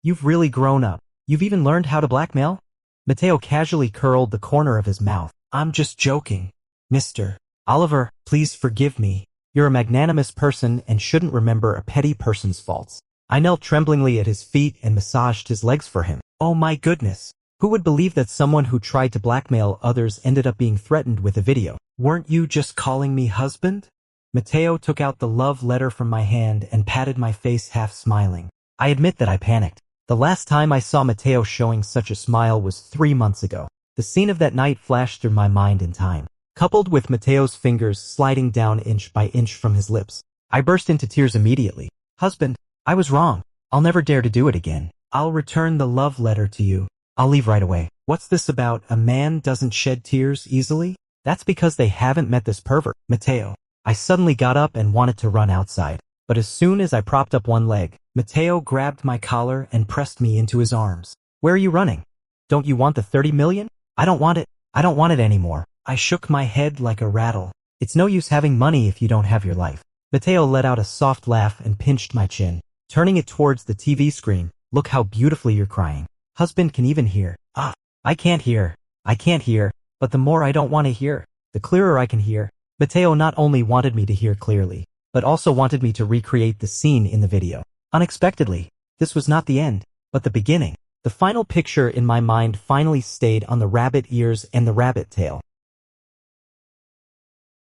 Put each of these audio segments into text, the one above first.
You've really grown up. You've even learned how to blackmail? Mateo casually curled the corner of his mouth. I'm just joking. Mr. Oliver, please forgive me. You're a magnanimous person and shouldn't remember a petty person's faults. I knelt tremblingly at his feet and massaged his legs for him. Oh my goodness. Who would believe that someone who tried to blackmail others ended up being threatened with a video? Weren't you just calling me husband? Mateo took out the love letter from my hand and patted my face, half smiling. I admit that I panicked. The last time I saw Mateo showing such a smile was 3 months ago. The scene of that night flashed through my mind in time, coupled with Mateo's fingers sliding down inch by inch from his lips. I burst into tears immediately. Husband, I was wrong. I'll never dare to do it again. I'll return the love letter to you. I'll leave right away. What's this about a man doesn't shed tears easily? That's because they haven't met this pervert, Mateo. I suddenly got up and wanted to run outside. But as soon as I propped up one leg, Mateo grabbed my collar and pressed me into his arms. Where are you running? Don't you want the 30 million? I don't want it. I don't want it anymore. I shook my head like a rattle. It's no use having money if you don't have your life. Mateo let out a soft laugh and pinched my chin, turning it towards the TV screen. Look how beautifully you're crying. Husband can even hear. I can't hear. I can't hear. But the more I don't want to hear, the clearer I can hear. Mateo not only wanted me to hear clearly, but also wanted me to recreate the scene in the video. Unexpectedly, this was not the end, but the beginning. The final picture in my mind finally stayed on the rabbit ears and the rabbit tail.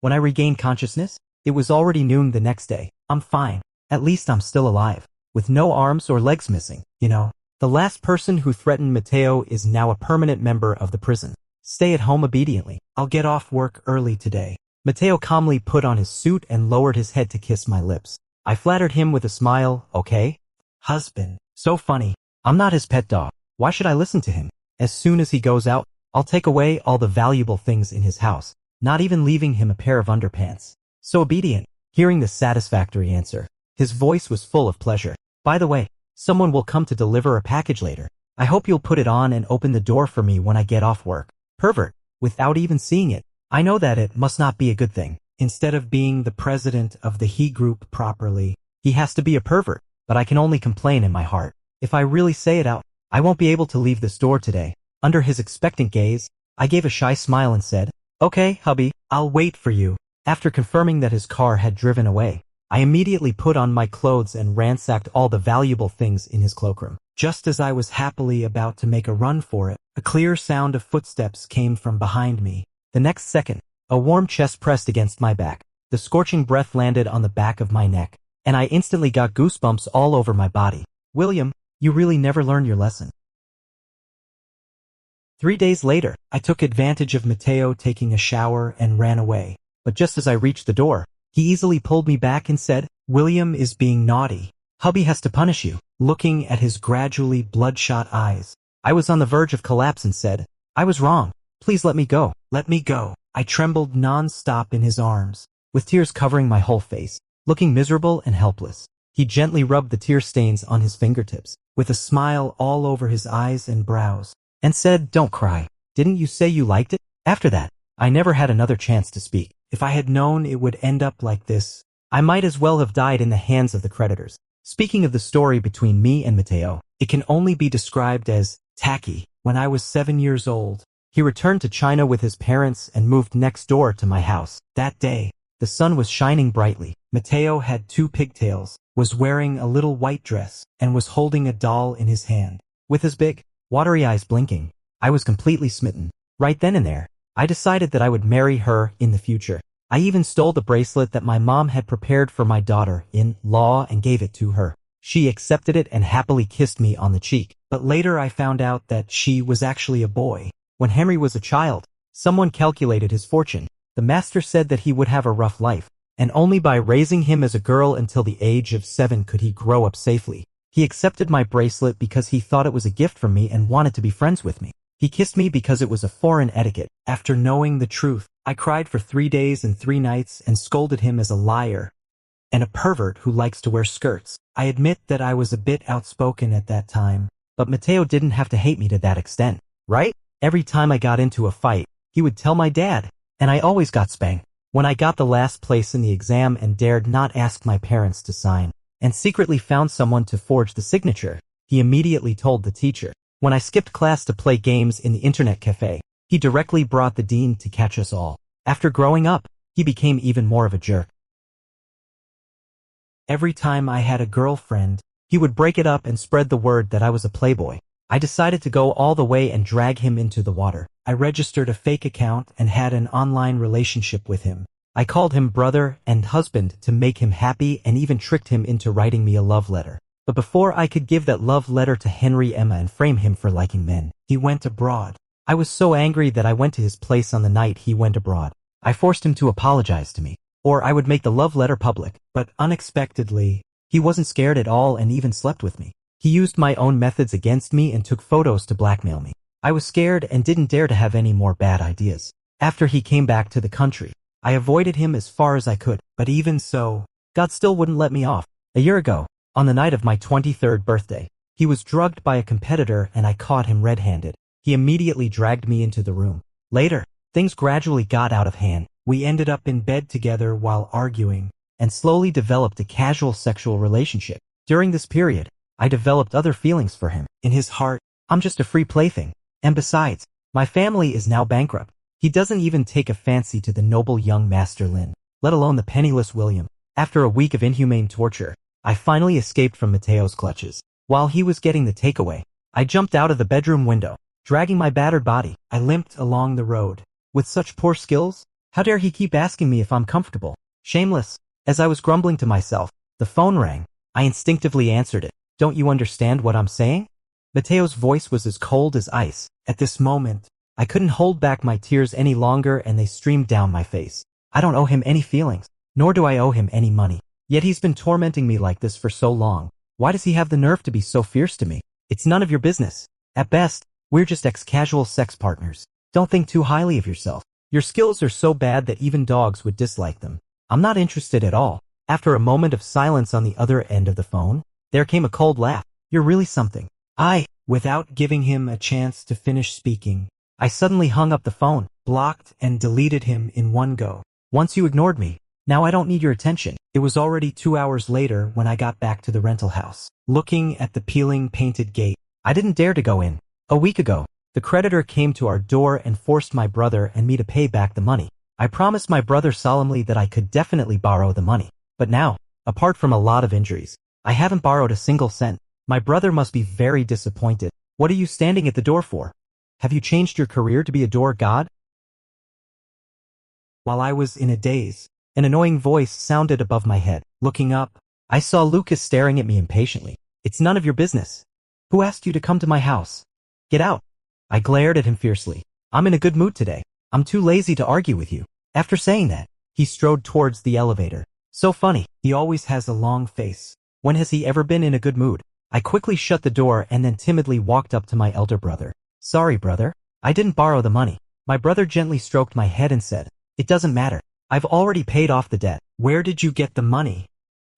When I regained consciousness, it was already noon the next day. I'm fine. At least I'm still alive, with no arms or legs missing, you know. The last person who threatened Mateo is now a permanent member of the prison. Stay at home obediently. I'll get off work early today. Mateo calmly put on his suit and lowered his head to kiss my lips. I flattered him with a smile. Okay? Husband. So funny. I'm not his pet dog. Why should I listen to him? As soon as he goes out, I'll take away all the valuable things in his house, not even leaving him a pair of underpants. So obedient. Hearing the satisfactory answer, his voice was full of pleasure. By the way, someone will come to deliver a package later. I hope you'll put it on and open the door for me when I get off work. Pervert. Without even seeing it. I know that it must not be a good thing. Instead of being the president of the he group properly, he has to be a pervert. But I can only complain in my heart. If I really say it out, I won't be able to leave this door today. Under his expectant gaze, I gave a shy smile and said, Okay, hubby, I'll wait for you. After confirming that his car had driven away, I immediately put on my clothes and ransacked all the valuable things in his cloakroom. Just as I was happily about to make a run for it, a clear sound of footsteps came from behind me. The next second, a warm chest pressed against my back. The scorching breath landed on the back of my neck, and I instantly got goosebumps all over my body. William, you really never learned your lesson. 3 days later, I took advantage of Mateo taking a shower and ran away. But just as I reached the door, he easily pulled me back and said, William is being naughty. Hubby has to punish you. Looking at his gradually bloodshot eyes, I was on the verge of collapse and said, I was wrong. Please let me go. Let me go. I trembled non-stop in his arms, with tears covering my whole face. Looking miserable and helpless, he gently rubbed the tear stains on his fingertips, with a smile all over his eyes and brows, and said, Don't cry. Didn't you say you liked it? After that, I never had another chance to speak. If I had known it would end up like this, I might as well have died in the hands of the creditors. Speaking of the story between me and Mateo, it can only be described as tacky. When I was 7 years old, he returned to China with his parents and moved next door to my house. That day, the sun was shining brightly. Mateo had 2 pigtails, was wearing a little white dress, and was holding a doll in his hand. With his big, watery eyes blinking, I was completely smitten. Right then and there, I decided that I would marry her in the future. I even stole the bracelet that my mom had prepared for my daughter-in-law and gave it to her. She accepted it and happily kissed me on the cheek. But later I found out that she was actually a boy. When Henry was a child, someone calculated his fortune. The master said that he would have a rough life, and only by raising him as a girl until the age of 7 could he grow up safely. He accepted my bracelet because he thought it was a gift from me and wanted to be friends with me. He kissed me because it was a foreign etiquette. After knowing the truth, I cried for 3 days and 3 nights and scolded him as a liar and a pervert who likes to wear skirts. I admit that I was a bit outspoken at that time, but Mateo didn't have to hate me to that extent, right? Every time I got into a fight, he would tell my dad, and I always got spanked. When I got the last place in the exam and dared not ask my parents to sign, and secretly found someone to forge the signature, he immediately told the teacher. When I skipped class to play games in the internet cafe, he directly brought the dean to catch us all. After growing up, he became even more of a jerk. Every time I had a girlfriend, he would break it up and spread the word that I was a playboy. I decided to go all the way and drag him into the water. I registered a fake account and had an online relationship with him. I called him brother and husband to make him happy and even tricked him into writing me a love letter. But before I could give that love letter to Henry Emma and frame him for liking men, he went abroad. I was so angry that I went to his place on the night he went abroad. I forced him to apologize to me, or I would make the love letter public, but unexpectedly, he wasn't scared at all and even slept with me. He used my own methods against me and took photos to blackmail me. I was scared and didn't dare to have any more bad ideas. After he came back to the country, I avoided him as far as I could, but even so, God still wouldn't let me off. A year ago, on the night of my 23rd birthday, he was drugged by a competitor and I caught him red-handed. He immediately dragged me into the room. Later, things gradually got out of hand. We ended up in bed together while arguing, and slowly developed a casual sexual relationship. During this period, I developed other feelings for him. In his heart, I'm just a free plaything. And besides, my family is now bankrupt. He doesn't even take a fancy to the noble young Master Lin, let alone the penniless William. After a week of inhumane torture, I finally escaped from Mateo's clutches. While he was getting the takeaway, I jumped out of the bedroom window. Dragging my battered body, I limped along the road. With such poor skills, how dare he keep asking me if I'm comfortable? Shameless. As I was grumbling to myself, the phone rang. I instinctively answered it. Don't you understand what I'm saying? Mateo's voice was as cold as ice. At this moment, I couldn't hold back my tears any longer and they streamed down my face. I don't owe him any feelings, nor do I owe him any money. Yet he's been tormenting me like this for so long. Why does he have the nerve to be so fierce to me? It's none of your business. At best, we're just ex-casual sex partners. Don't think too highly of yourself. Your skills are so bad that even dogs would dislike them. I'm not interested at all. After a moment of silence on the other end of the phone, there came a cold laugh. You're really something. Without giving him a chance to finish speaking, I suddenly hung up the phone, blocked and deleted him in one go. Once you ignored me, now I don't need your attention. It was already 2 hours later when I got back to the rental house. Looking at the peeling painted gate, I didn't dare to go in. A week ago, the creditor came to our door and forced my brother and me to pay back the money. I promised my brother solemnly that I could definitely borrow the money. But now, apart from a lot of injuries, I haven't borrowed a single cent. My brother must be very disappointed. What are you standing at the door for? Have you changed your career to be a door god? While I was in a daze, an annoying voice sounded above my head. Looking up, I saw Lucas staring at me impatiently. It's none of your business. Who asked you to come to my house? Get out. I glared at him fiercely. I'm in a good mood today. I'm too lazy to argue with you. After saying that, he strode towards the elevator. So funny, he always has a long face. When has he ever been in a good mood? I quickly shut the door and then timidly walked up to my elder brother. Sorry, brother. I didn't borrow the money. My brother gently stroked my head and said, It doesn't matter. I've already paid off the debt. Where did you get the money?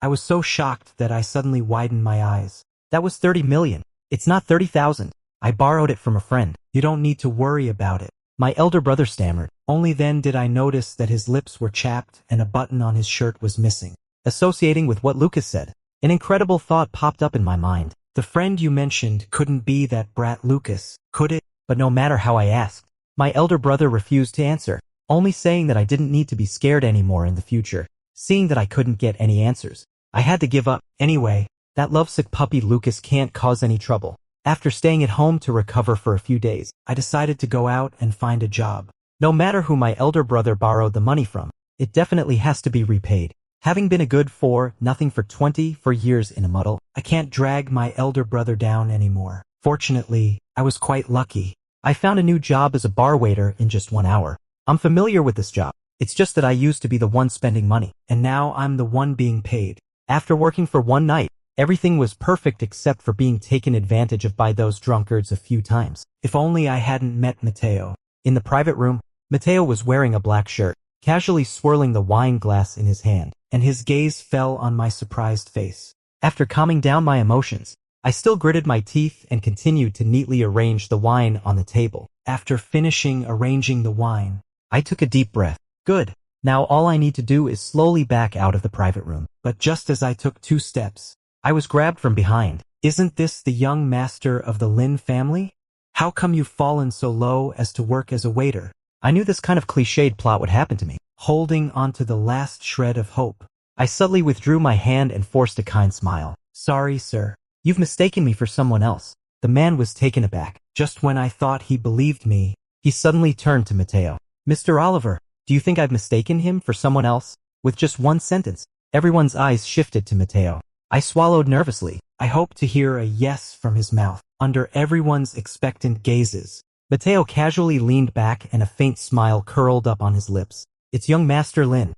I was so shocked that I suddenly widened my eyes. That was 30 million. It's not 30,000. I borrowed it from a friend. You don't need to worry about it. My elder brother stammered. Only then did I notice that his lips were chapped and a button on his shirt was missing. Associating with what Lucas said, an incredible thought popped up in my mind. The friend you mentioned couldn't be that brat Lucas, could it? But no matter how I asked, my elder brother refused to answer, only saying that I didn't need to be scared anymore in the future. Seeing that I couldn't get any answers, I had to give up. Anyway, that lovesick puppy Lucas can't cause any trouble. After staying at home to recover for a few days, I decided to go out and find a job. No matter who my elder brother borrowed the money from, it definitely has to be repaid. Having been a good nothing for 24 years in a muddle, I can't drag my elder brother down anymore. Fortunately, I was quite lucky. I found a new job as a bar waiter in just 1 hour. I'm familiar with this job. It's just that I used to be the one spending money, and now I'm the one being paid. After working for one night, everything was perfect except for being taken advantage of by those drunkards a few times. If only I hadn't met Mateo. In the private room, Mateo was wearing a black shirt, casually swirling the wine glass in his hand, and his gaze fell on my surprised face. After calming down my emotions, I still gritted my teeth and continued to neatly arrange the wine on the table. After finishing arranging the wine, I took a deep breath. Good. Now all I need to do is slowly back out of the private room. But just as I took 2 steps, I was grabbed from behind. Isn't this the young master of the Lin family? How come you've fallen so low as to work as a waiter? I knew this kind of cliched plot would happen to me. Holding onto the last shred of hope, I subtly withdrew my hand and forced a kind smile. Sorry, sir. You've mistaken me for someone else. The man was taken aback. Just when I thought he believed me, he suddenly turned to Mateo. Mr. Oliver, do you think I've mistaken him for someone else? With just one sentence, everyone's eyes shifted to Mateo. I swallowed nervously. I hoped to hear a yes from his mouth. Under everyone's expectant gazes, Mateo casually leaned back and a faint smile curled up on his lips. It's young Master Lin.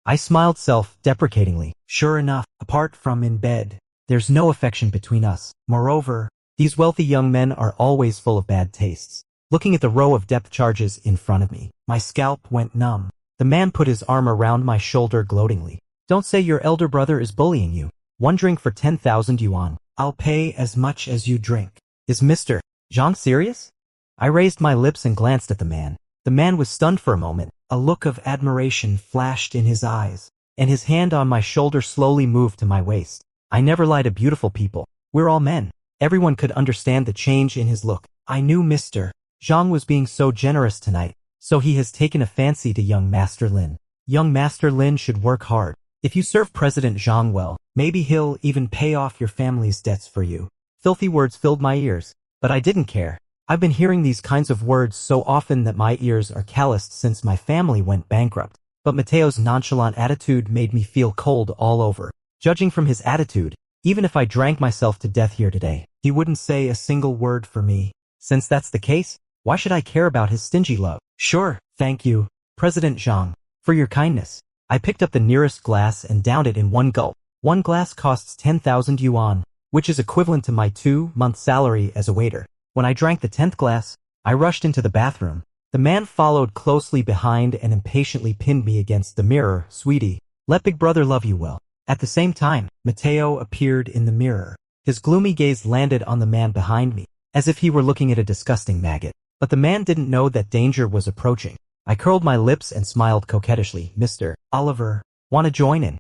I smiled self-deprecatingly. Sure enough, apart from in bed, there's no affection between us. Moreover, these wealthy young men are always full of bad tastes. Looking at the row of depth charges in front of me, my scalp went numb. The man put his arm around my shoulder gloatingly. Don't say your elder brother is bullying you. One drink for 10,000 yuan. I'll pay as much as you drink. Is Mr. Zhang serious? I raised my lips and glanced at the man. The man was stunned for a moment. A look of admiration flashed in his eyes, and his hand on my shoulder slowly moved to my waist. I never lie to beautiful people. We're all men. Everyone could understand the change in his look. I knew Mr. Zhang was being so generous tonight, so he has taken a fancy to young Master Lin. Young Master Lin should work hard. If you serve President Zhang well, maybe he'll even pay off your family's debts for you. Filthy words filled my ears, but I didn't care. I've been hearing these kinds of words so often that my ears are calloused since my family went bankrupt. But Mateo's nonchalant attitude made me feel cold all over. Judging from his attitude, even if I drank myself to death here today, he wouldn't say a single word for me. Since that's the case, why should I care about his stingy love? Sure, thank you, President Zhang, for your kindness. I picked up the nearest glass and downed it in one gulp. One glass costs 10,000 yuan, which is equivalent to my 2-month salary as a waiter. When I drank the 10th glass, I rushed into the bathroom. The man followed closely behind and impatiently pinned me against the mirror. Sweetie, let big brother love you well. At the same time, Mateo appeared in the mirror. His gloomy gaze landed on the man behind me, as if he were looking at a disgusting maggot. But the man didn't know that danger was approaching. I curled my lips and smiled coquettishly. Mr. Oliver, want to join in?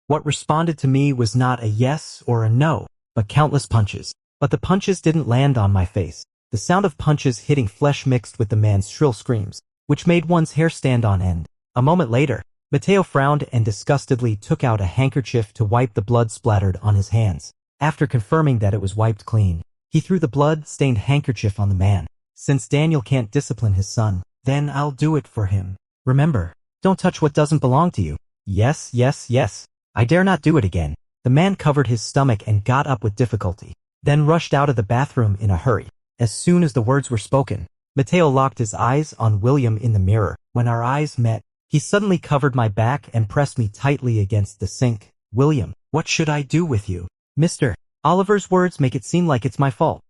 What responded to me was not a yes or a no, but countless punches. But the punches didn't land on my face. The sound of punches hitting flesh mixed with the man's shrill screams, which made one's hair stand on end. A moment later, Mateo frowned and disgustedly took out a handkerchief to wipe the blood splattered on his hands. After confirming that it was wiped clean, he threw the blood-stained handkerchief on the man. Since Daniel can't discipline his son, then I'll do it for him. Remember, don't touch what doesn't belong to you. Yes, yes, yes. I dare not do it again. The man covered his stomach and got up with difficulty, then rushed out of the bathroom in a hurry. As soon as the words were spoken, Mateo locked his eyes on William in the mirror. When our eyes met, he suddenly covered my back and pressed me tightly against the sink. William, what should I do with you? Mr. Oliver's words make it seem like it's my fault.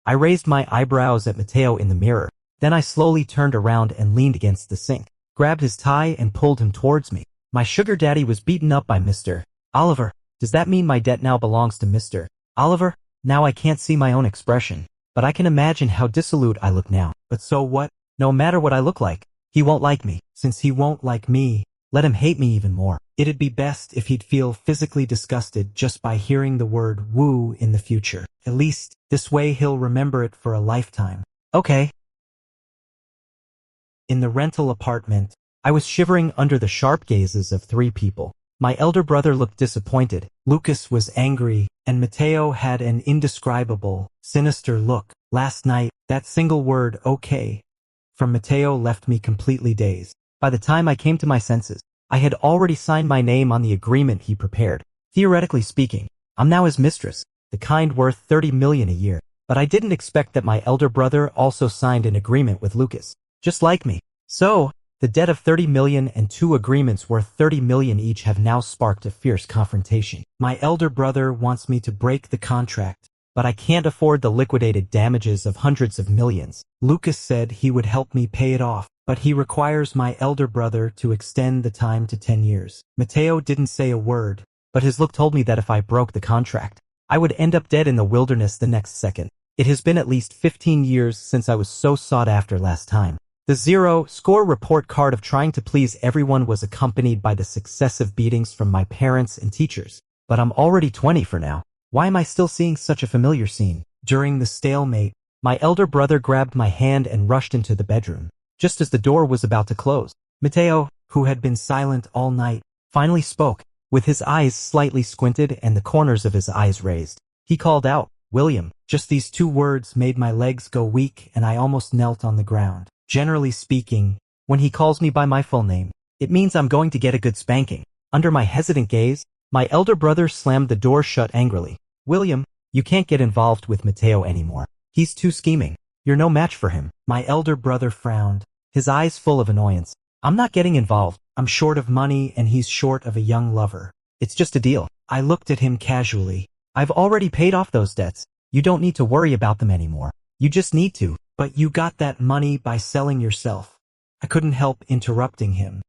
I raised my eyebrows at Mateo in the mirror. Then I slowly turned around and leaned against the sink, grabbed his tie and pulled him towards me. My sugar daddy was beaten up by Mr. Oliver. Does that mean my debt now belongs to Mr. Oliver? Now I can't see my own expression, but I can imagine how dissolute I look now. But so what? No matter what I look like, he won't like me. Since he won't like me, let him hate me even more. It'd be best if he'd feel physically disgusted just by hearing the word woo in the future. At least, this way he'll remember it for a lifetime. Okay. In the rental apartment, I was shivering under the sharp gazes of 3 people. My elder brother looked disappointed, Lucas was angry, and Mateo had an indescribable, sinister look. Last night, that single word, okay, from Mateo left me completely dazed. By the time I came to my senses, I had already signed my name on the agreement he prepared. Theoretically speaking, I'm now his mistress, the kind worth 30 million a year. But I didn't expect that my elder brother also signed an agreement with Lucas, just like me. So, the debt of 30 million and 2 agreements worth 30 million each have now sparked a fierce confrontation. My elder brother wants me to break the contract, but I can't afford the liquidated damages of hundreds of millions. Lucas said he would help me pay it off, but he requires my elder brother to extend the time to 10 years. Mateo didn't say a word, but his look told me that if I broke the contract, I would end up dead in the wilderness the next second. It has been at least 15 years since I was so sought after last time. The zero-score report card of trying to please everyone was accompanied by the successive beatings from my parents and teachers. But I'm already 20 for now. Why am I still seeing such a familiar scene? During the stalemate, my elder brother grabbed my hand and rushed into the bedroom. Just as the door was about to close, Mateo, who had been silent all night, finally spoke, with his eyes slightly squinted and the corners of his eyes raised. He called out, "William." Just these two words made my legs go weak and I almost knelt on the ground. Generally speaking, when he calls me by my full name, it means I'm going to get a good spanking. Under my hesitant gaze, my elder brother slammed the door shut angrily. "William, you can't get involved with Mateo anymore. He's too scheming. You're no match for him." My elder brother frowned, his eyes full of annoyance. "I'm not getting involved. I'm short of money and he's short of a young lover. It's just a deal." I looked at him casually. "I've already paid off those debts. You don't need to worry about them anymore. You just need to. But you got that money by selling yourself." I couldn't help interrupting him.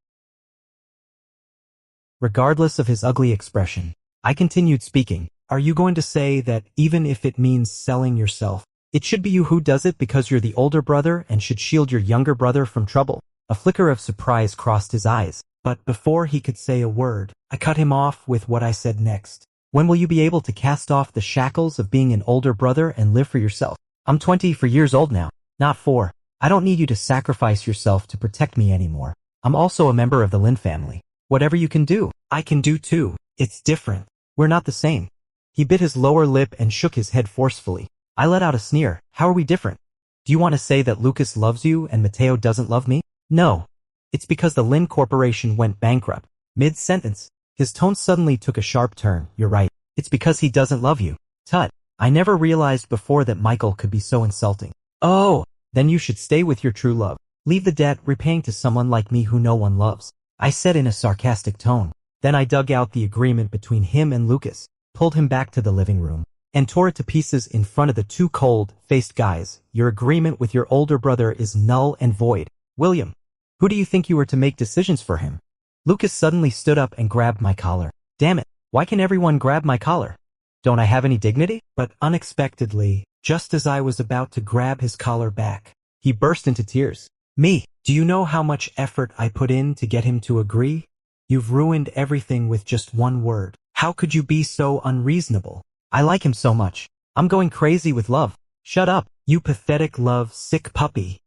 Regardless of his ugly expression, I continued speaking. "Are you going to say that even if it means selling yourself, it should be you who does it because you're the older brother and should shield your younger brother from trouble?" A flicker of surprise crossed his eyes, but before he could say a word, I cut him off with what I said next. "When will you be able to cast off the shackles of being an older brother and live for yourself? I'm 24 years old now, not 4. I don't need you to sacrifice yourself to protect me anymore. I'm also a member of the Lin family. Whatever you can do, I can do too. It's different. We're not the same." He bit his lower lip and shook his head forcefully. I let out a sneer. "How are we different? Do you want to say that Lucas loves you and Mateo doesn't love me?" "No. It's because the Lin Corporation went bankrupt." Mid-sentence, his tone suddenly took a sharp turn. "You're right. It's because he doesn't love you." Tut. I never realized before that Michael could be so insulting. "Oh, then you should stay with your true love. Leave the debt repaying to someone like me who no one loves," I said in a sarcastic tone. Then I dug out the agreement between him and Lucas, pulled him back to the living room, and tore it to pieces in front of the two cold-faced guys. "Your agreement with your older brother is null and void. William, who do you think you were to make decisions for him?" Lucas suddenly stood up and grabbed my collar. Damn it, why can everyone grab my collar? Don't I have any dignity? But unexpectedly, just as I was about to grab his collar back, he burst into tears. "Me, do you know how much effort I put in to get him to agree? You've ruined everything with just one word. How could you be so unreasonable? I like him so much. I'm going crazy with love." "Shut up, you pathetic love-sick puppy."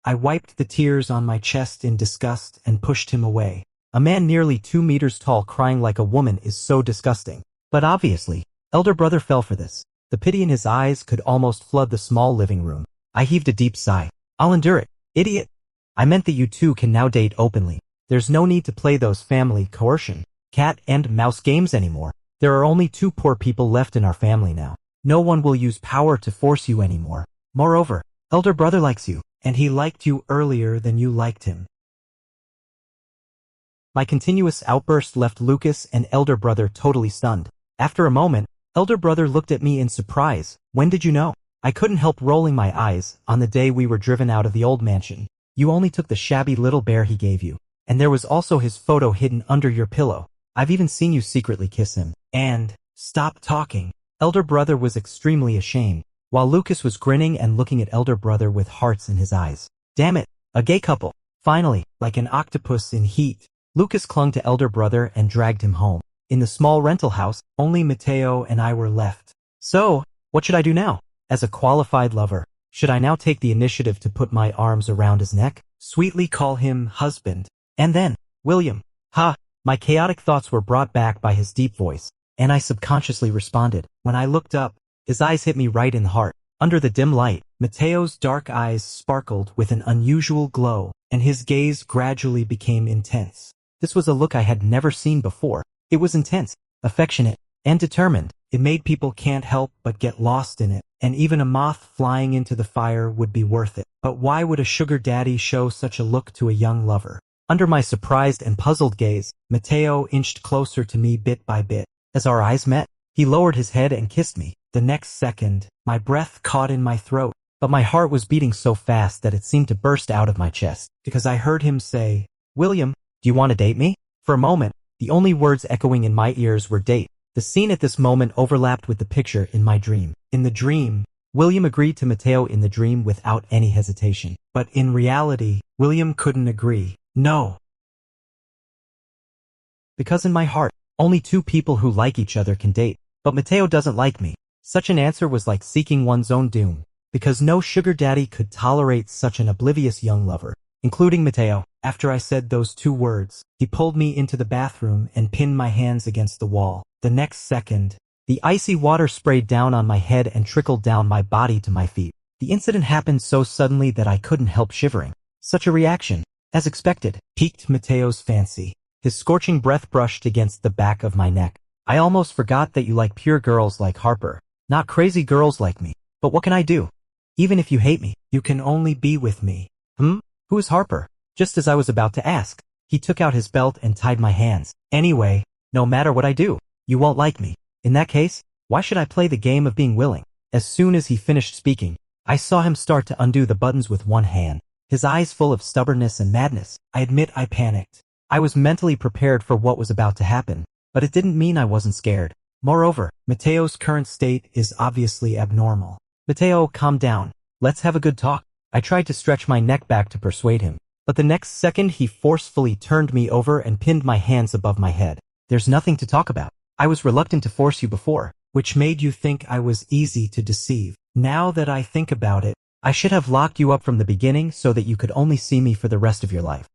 I wiped the tears on my chest in disgust and pushed him away. A man nearly 2 meters tall crying like a woman is so disgusting. But obviously, elder brother fell for this. The pity in his eyes could almost flood the small living room. I heaved a deep sigh. "I'll endure it, idiot. I meant that you two can now date openly. There's no need to play those family coercion, cat and mouse games anymore. There are only 2 poor people left in our family now. No one will use power to force you anymore. Moreover, elder brother likes you, and he liked you earlier than you liked him." My continuous outburst left Lucas and elder brother totally stunned. After a moment, elder brother looked at me in surprise. "When did you know?" I couldn't help rolling my eyes. "On the day we were driven out of the old mansion. You only took the shabby little bear he gave you. And there was also his photo hidden under your pillow. I've even seen you secretly kiss him. And..." "Stop talking." Elder brother was extremely ashamed, while Lucas was grinning and looking at elder brother with hearts in his eyes. Damn it, a gay couple. Finally, like an octopus in heat, Lucas clung to elder brother and dragged him home. In the small rental house, only Mateo and I were left. So, what should I do now? As a qualified lover, should I now take the initiative to put my arms around his neck? Sweetly call him husband? And then, William. Ha! My chaotic thoughts were brought back by his deep voice, and I subconsciously responded. When I looked up, his eyes hit me right in the heart. Under the dim light, Mateo's dark eyes sparkled with an unusual glow, and his gaze gradually became intense. This was a look I had never seen before. It was intense, affectionate, and determined. It made people can't help but get lost in it, and even a moth flying into the fire would be worth it. But why would a sugar daddy show such a look to a young lover? Under my surprised and puzzled gaze, Mateo inched closer to me bit by bit. As our eyes met, he lowered his head and kissed me. The next second, my breath caught in my throat, but my heart was beating so fast that it seemed to burst out of my chest, because I heard him say, "William, do you want to date me?" For a moment, the only words echoing in my ears were date. The scene at this moment overlapped with the picture in my dream. In the dream, William agreed to Mateo in the dream without any hesitation. But in reality, William couldn't agree. No. Because in my heart, only two people who like each other can date. But Mateo doesn't like me. Such an answer was like seeking one's own doom. Because no sugar daddy could tolerate such an oblivious young lover, including Mateo. After I said those two words, he pulled me into the bathroom and pinned my hands against the wall. The next second, the icy water sprayed down on my head and trickled down my body to my feet. The incident happened so suddenly that I couldn't help shivering. Such a reaction, as expected, piqued Mateo's fancy. His scorching breath brushed against the back of my neck. I almost forgot that you like pure girls like Harper, not crazy girls like me. But what can I do? Even if you hate me, you can only be with me. Who is Harper? Just as I was about to ask, he took out his belt and tied my hands. Anyway, no matter what I do, you won't like me. In that case, why should I play the game of being willing? As soon as he finished speaking, I saw him start to undo the buttons with one hand, his eyes full of stubbornness and madness. I admit I panicked. I was mentally prepared for what was about to happen, but it didn't mean I wasn't scared. Moreover, Mateo's current state is obviously abnormal. Mateo, calm down. Let's have a good talk. I tried to stretch my neck back to persuade him, but the next second he forcefully turned me over and pinned my hands above my head. There's nothing to talk about. I was reluctant to force you before, which made you think I was easy to deceive. Now that I think about it, I should have locked you up from the beginning so that you could only see me for the rest of your life.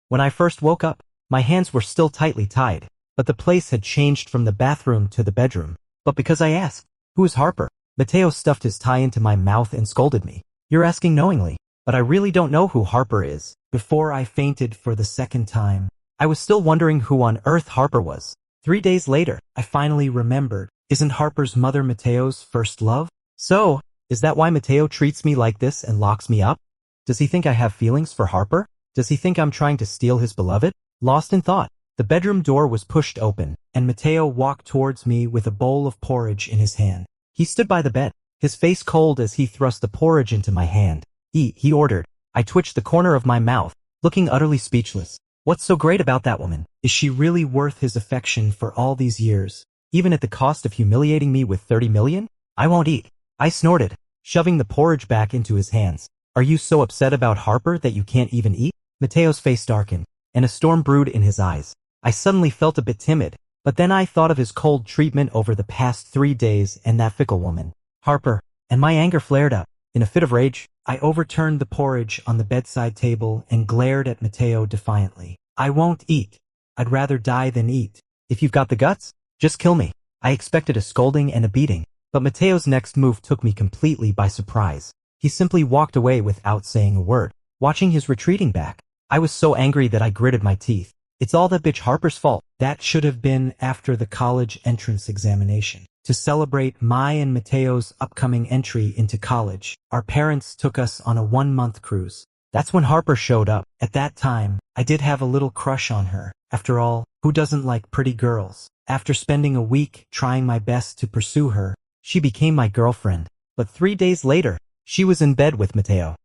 When I first woke up, my hands were still tightly tied, but the place had changed from the bathroom to the bedroom. But because I asked, who is Harper? Mateo stuffed his tie into my mouth and scolded me. You're asking knowingly, but I really don't know who Harper is. Before I fainted for the second time, I was still wondering who on earth Harper was. 3 days later, I finally remembered. Isn't Harper's mother Mateo's first love? So, is that why Mateo treats me like this and locks me up? Does he think I have feelings for Harper? Does he think I'm trying to steal his beloved? Lost in thought, the bedroom door was pushed open, and Mateo walked towards me with a bowl of porridge in his hand. He stood by the bed, his face cold as he thrust the porridge into my hand. Eat, he ordered. I twitched the corner of my mouth, looking utterly speechless. What's so great about that woman? Is she really worth his affection for all these years, even at the cost of humiliating me with 30 million? I won't eat. I snorted, shoving the porridge back into his hands. Are you so upset about Harper that you can't even eat? Mateo's face darkened, and a storm brewed in his eyes. I suddenly felt a bit timid, but then I thought of his cold treatment over the past 3 days and that fickle woman, Harper, and my anger flared up. In a fit of rage, I overturned the porridge on the bedside table and glared at Mateo defiantly. I won't eat. I'd rather die than eat. If you've got the guts, just kill me. I expected a scolding and a beating, but Mateo's next move took me completely by surprise. He simply walked away without saying a word. Watching his retreating back, I was so angry that I gritted my teeth. It's all that bitch Harper's fault. That should have been after the college entrance examination. To celebrate my and Mateo's upcoming entry into college, our parents took us on a 1-month cruise. That's when Harper showed up. At that time, I did have a little crush on her. After all, who doesn't like pretty girls? After spending a week trying my best to pursue her, she became my girlfriend. But 3 days later, she was in bed with Mateo.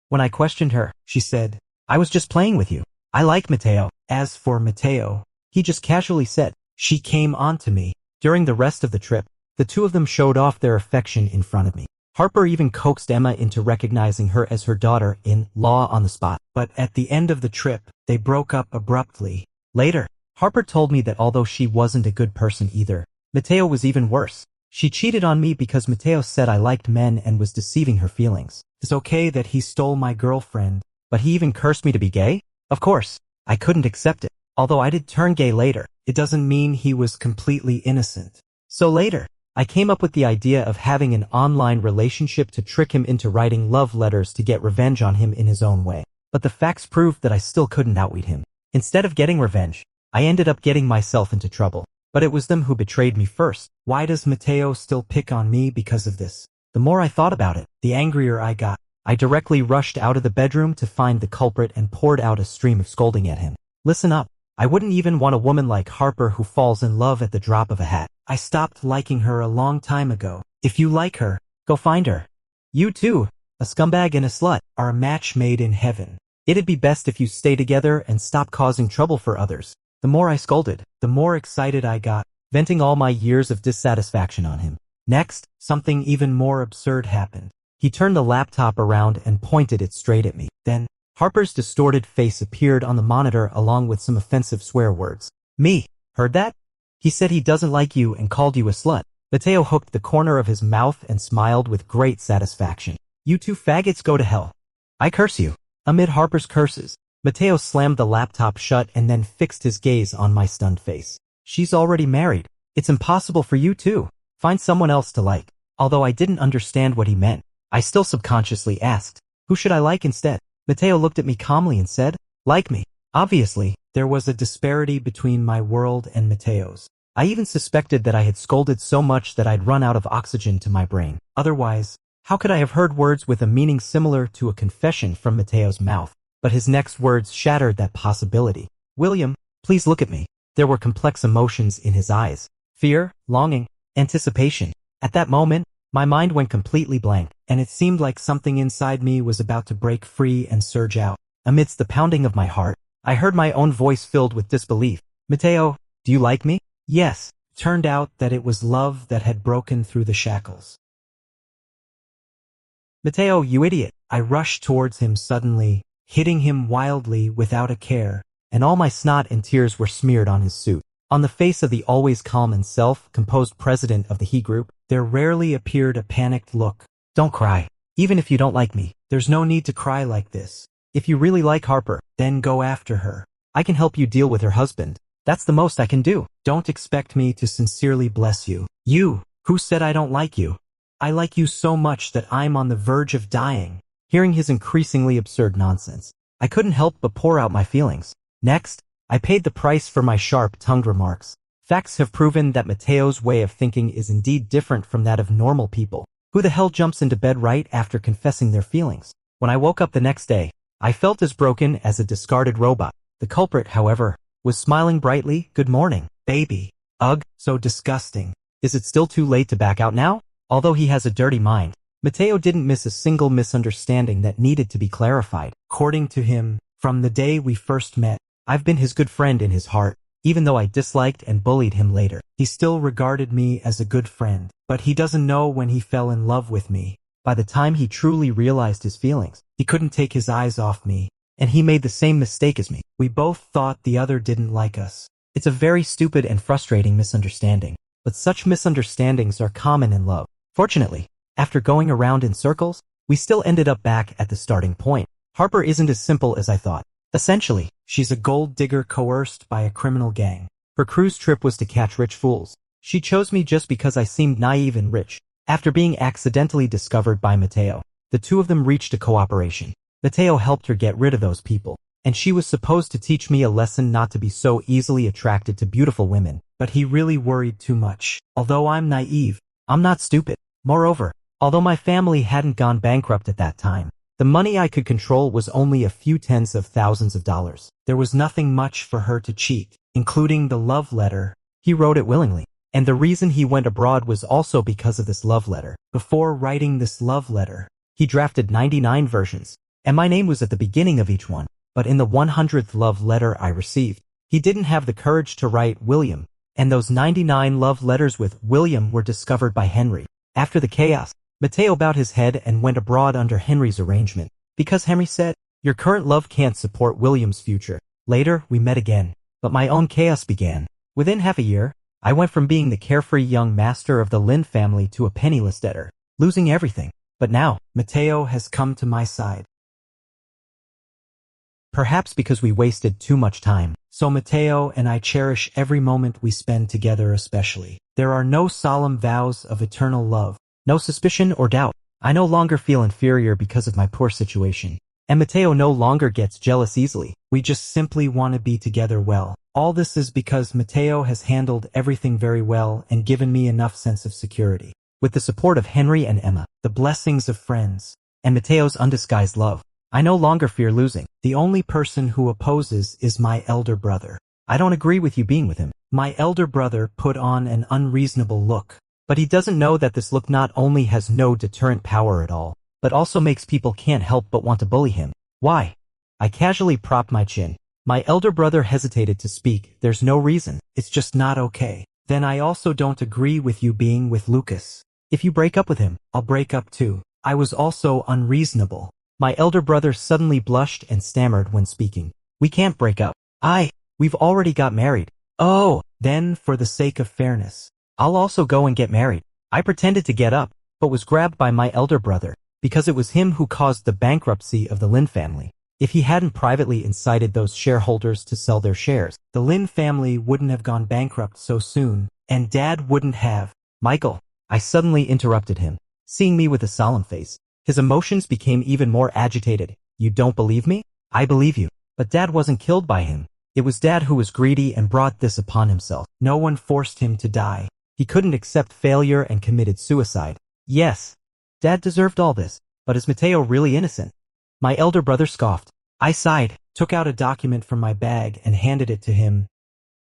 When I questioned her, she said, I was just playing with you. I like Mateo. As for Mateo, he just casually said, she came on to me. During the rest of the trip, the two of them showed off their affection in front of me. Harper even coaxed Emma into recognizing her as her daughter-in-law on the spot. But at the end of the trip, they broke up abruptly. Later, Harper told me that although she wasn't a good person either, Mateo was even worse. She cheated on me because Mateo said I liked men and was deceiving her feelings. It's okay that he stole my girlfriend, but he even cursed me to be gay? Of course, I couldn't accept it. Although I did turn gay later, it doesn't mean he was completely innocent. So later, I came up with the idea of having an online relationship to trick him into writing love letters to get revenge on him in his own way. But the facts proved that I still couldn't outwit him. Instead of getting revenge, I ended up getting myself into trouble. But it was them who betrayed me first. Why does Mateo still pick on me because of this? The more I thought about it, the angrier I got. I directly rushed out of the bedroom to find the culprit and poured out a stream of scolding at him. Listen up. I wouldn't even want a woman like Harper who falls in love at the drop of a hat. I stopped liking her a long time ago. If you like her, go find her. You too, a scumbag and a slut, are a match made in heaven. It'd be best if you stay together and stop causing trouble for others. The more I scolded, the more excited I got. venting all my years of dissatisfaction on him. Next, something even more absurd happened. He turned the laptop around and pointed it straight at me. Then, Harper's distorted face appeared on the monitor along with some offensive swear words. Me, heard that? He said he doesn't like you and called you a slut. Mateo hooked the corner of his mouth and smiled with great satisfaction. You two faggots go to hell. I curse you. Amid Harper's curses, Mateo slammed the laptop shut and then fixed his gaze on my stunned face. She's already married. It's impossible for you too. Find someone else to like. Although I didn't understand what he meant, I still subconsciously asked, who should I like instead? Mateo looked at me calmly and said, like me. Obviously, there was a disparity between my world and Mateo's. I even suspected that I had scolded so much that I'd run out of oxygen to my brain. Otherwise, how could I have heard words with a meaning similar to a confession from Mateo's mouth? But his next words shattered that possibility. William, please look at me. There were complex emotions in his eyes. Fear, longing, anticipation. At that moment, my mind went completely blank, and it seemed like something inside me was about to break free and surge out. Amidst the pounding of my heart, I heard my own voice filled with disbelief. Mateo, do you like me? Yes. Turned out that it was love that had broken through the shackles. Mateo, you idiot. I rushed towards him suddenly, hitting him wildly without a care, and all my snot and tears were smeared on his suit. On the face of the always calm and self-composed president of the He Group, there rarely appeared a panicked look. Don't cry. Even if you don't like me, there's no need to cry like this. If you really like Harper, then go after her. I can help you deal with her husband. That's the most I can do. Don't expect me to sincerely bless you. You, who said I don't like you? I like you so much that I'm on the verge of dying. Hearing his increasingly absurd nonsense, I couldn't help but pour out my feelings. Next, I paid the price for my sharp-tongued remarks. Facts have proven that Mateo's way of thinking is indeed different from that of normal people. Who the hell jumps into bed right after confessing their feelings? When I woke up the next day, I felt as broken as a discarded robot. The culprit, however, was smiling brightly. Good morning, baby. Ugh, so disgusting. Is it still too late to back out now? Although he has a dirty mind, Mateo didn't miss a single misunderstanding that needed to be clarified. According to him, from the day we first met, I've been his good friend in his heart. Even though I disliked and bullied him later, he still regarded me as a good friend. But he doesn't know when he fell in love with me. By the time he truly realized his feelings, he couldn't take his eyes off me, and he made the same mistake as me. We both thought the other didn't like us. It's a very stupid and frustrating misunderstanding, but such misunderstandings are common in love. Fortunately, after going around in circles, we still ended up back at the starting point. Harper isn't as simple as I thought. Essentially, she's a gold digger coerced by a criminal gang. Her cruise trip was to catch rich fools. She chose me just because I seemed naive and rich. After being accidentally discovered by Mateo, the two of them reached a cooperation. Mateo helped her get rid of those people, and she was supposed to teach me a lesson not to be so easily attracted to beautiful women, but he really worried too much. Although I'm naive, I'm not stupid. Moreover, although my family hadn't gone bankrupt at that time, the money I could control was only a few tens of thousands of dollars. There was nothing much for her to cheat, including the love letter. He wrote it willingly, and the reason he went abroad was also because of this love letter. Before writing this love letter, he drafted 99 versions, and my name was at the beginning of each one. But in the 100th love letter I received, he didn't have the courage to write William, and those 99 love letters with William were discovered by Henry. After the chaos, Mateo bowed his head and went abroad under Henry's arrangement, because Henry said, your current love can't support William's future. Later, we met again, but my own chaos began. Within half a year, I went from being the carefree young master of the Lin family to a penniless debtor, losing everything. But now, Mateo has come to my side. Perhaps because we wasted too much time. So Mateo and I cherish every moment we spend together especially. There are no solemn vows of eternal love, no suspicion or doubt. I no longer feel inferior because of my poor situation. And Mateo no longer gets jealous easily. We just simply want to be together well. All this is because Mateo has handled everything very well and given me enough sense of security. With the support of Henry and Emma, the blessings of friends, and Mateo's undisguised love, I no longer fear losing. The only person who opposes is my elder brother. I don't agree with you being with him. My elder brother put on an unreasonable look. But he doesn't know that this look not only has no deterrent power at all, but also makes people can't help but want to bully him. Why? I casually propped my chin. My elder brother hesitated to speak. There's no reason. It's just not okay. Then I also don't agree with you being with Lucas. If you break up with him, I'll break up too. I was also unreasonable. My elder brother suddenly blushed and stammered when speaking. We can't break up. We've already got married. Oh, then for the sake of fairness, I'll also go and get married. I pretended to get up, but was grabbed by my elder brother, because it was him who caused the bankruptcy of the Lin family. If he hadn't privately incited those shareholders to sell their shares, the Lin family wouldn't have gone bankrupt so soon, and Dad wouldn't have. Michael, I suddenly interrupted him, seeing me with a solemn face. His emotions became even more agitated. You don't believe me? I believe you. But Dad wasn't killed by him. It was Dad who was greedy and brought this upon himself. No one forced him to die. He couldn't accept failure and committed suicide. Yes, Dad deserved all this, but is Mateo really innocent? My elder brother scoffed. I sighed, took out a document from my bag and handed it to him.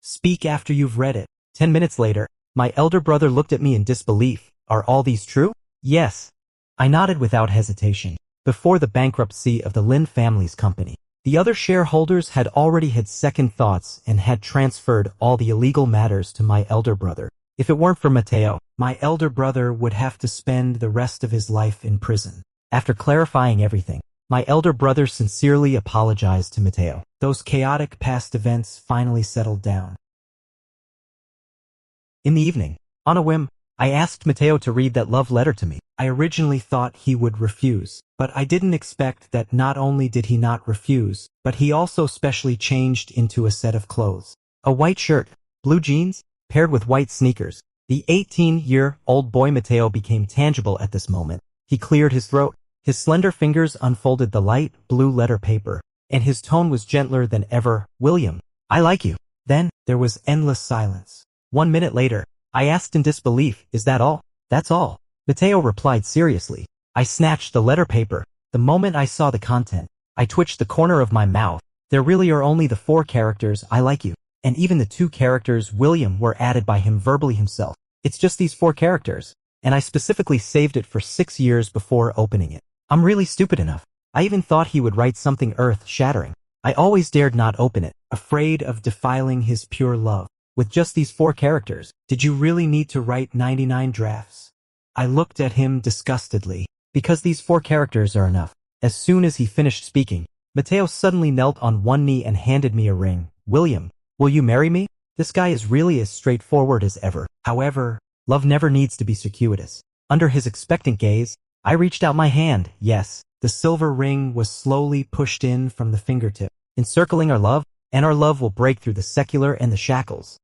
Speak after you've read it. 10 minutes later, my elder brother looked at me in disbelief. Are all these true? Yes. I nodded without hesitation. Before the bankruptcy of the Lin family's company, the other shareholders had already had second thoughts and had transferred all the illegal matters to my elder brother. If it weren't for Mateo, my elder brother would have to spend the rest of his life in prison. After clarifying everything, my elder brother sincerely apologized to Mateo. Those chaotic past events finally settled down. In the evening, on a whim, I asked Mateo to read that love letter to me. I originally thought he would refuse, but I didn't expect that not only did he not refuse, but he also specially changed into a set of clothes. A white shirt, blue jeans, paired with white sneakers. The 18-year-old boy Mateo became tangible at this moment. He cleared his throat. His slender fingers unfolded the light blue letter paper, and his tone was gentler than ever. William, I like you. Then, there was endless silence. 1 minute later, I asked in disbelief, is that all? That's all. Mateo replied seriously. I snatched the letter paper. The moment I saw the content, I twitched the corner of my mouth. There really are only the 4 characters, I like you. And even the 2 characters, William, were added by him verbally himself. It's just these 4 characters. And I specifically saved it for 6 years before opening it. I'm really stupid enough. I even thought he would write something earth-shattering. I always dared not open it, afraid of defiling his pure love. With just these 4 characters, did you really need to write 99 drafts? I looked at him disgustedly. Because these 4 characters are enough. As soon as he finished speaking, Mateo suddenly knelt on one knee and handed me a ring. William, will you marry me? This guy is really as straightforward as ever. However, love never needs to be circuitous. Under his expectant gaze, I reached out my hand. Yes, the silver ring was slowly pushed in from the fingertip, encircling our love, and our love will break through the secular and the shackles.